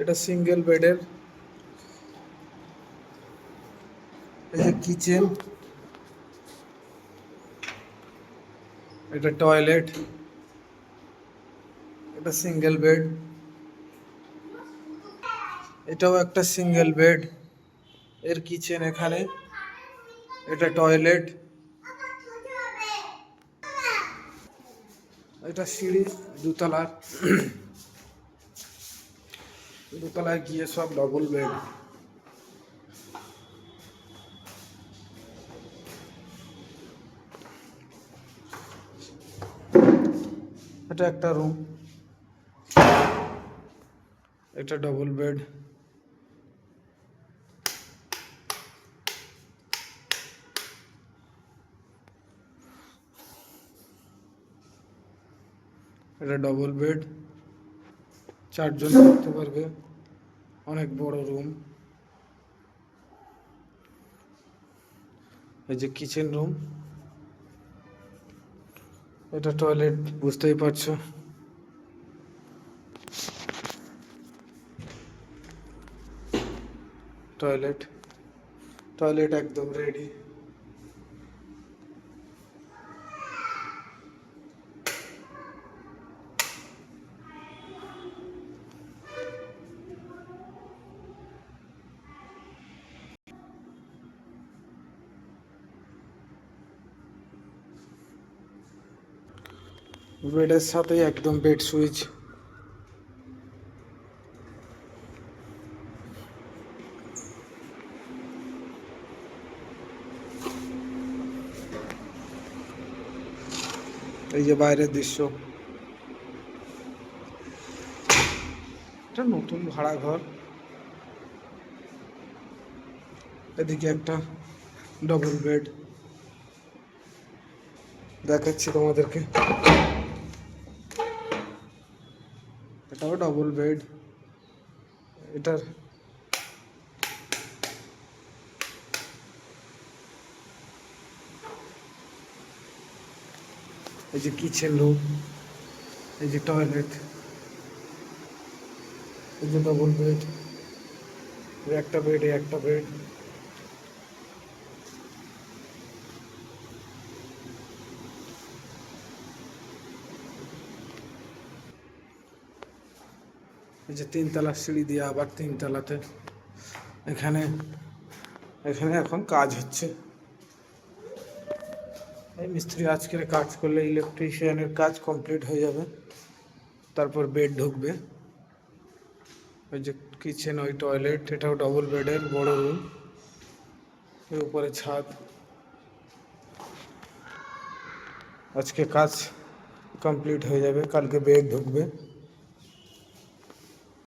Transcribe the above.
এটা সিঙ্গেল বেডের, এই যে কিচেন, এটা টয়লেট, এটা সিঙ্গেল বেড, এটাও একটা সিঙ্গেল বেড, এর কিচেন এখানে, এটা টয়লেট, এটা সিঁড়ি দুতলার, দোতলায় গিয়ে সব ডবল বেড। এটা একটা রুম, এটা ডবল বেড, এটা ডবল বেড, 4 জন থাকতে পারবে, অনেক বড় রুম। এই যে কিচেন রুম, এটা টয়লেট, বুঝতেই পারছো। টয়লেট, টয়লেট একদম রেডি। বেডের সাথে একদম বেড সুইচ। এই যে বাইরের দৃশ্য, এটা নতুন ভাড়া ঘর। এদিকে একটা ডবল বেড দেখাচ্ছি তোমাদেরকে, এটাও ডবল বেড। এটার এই যে কিচেন রুম, এই যে টয়লেট, এই যে ডবল বেড, একটা বেডে একটা বেড। এই যে 3 তলা সিঁড়ি দিয়ে আবার 3 তলাতে। এখানে এখানে এখন কাজ হচ্ছে, এই মিস্ত্রি আজকের কাজ করলে ইলেকট্রিশিয়ানের কাজ কমপ্লিট হয়ে যাবে, তারপর বেড ঢুকবে। ওই যে কিচেন, ওই টয়লেট, এটাও ডবল বেডের বড় রুম, এর উপরে ছাদ। আজকে কাজ কমপ্লিট হয়ে যাবে, কালকে বেড ঢুকবে।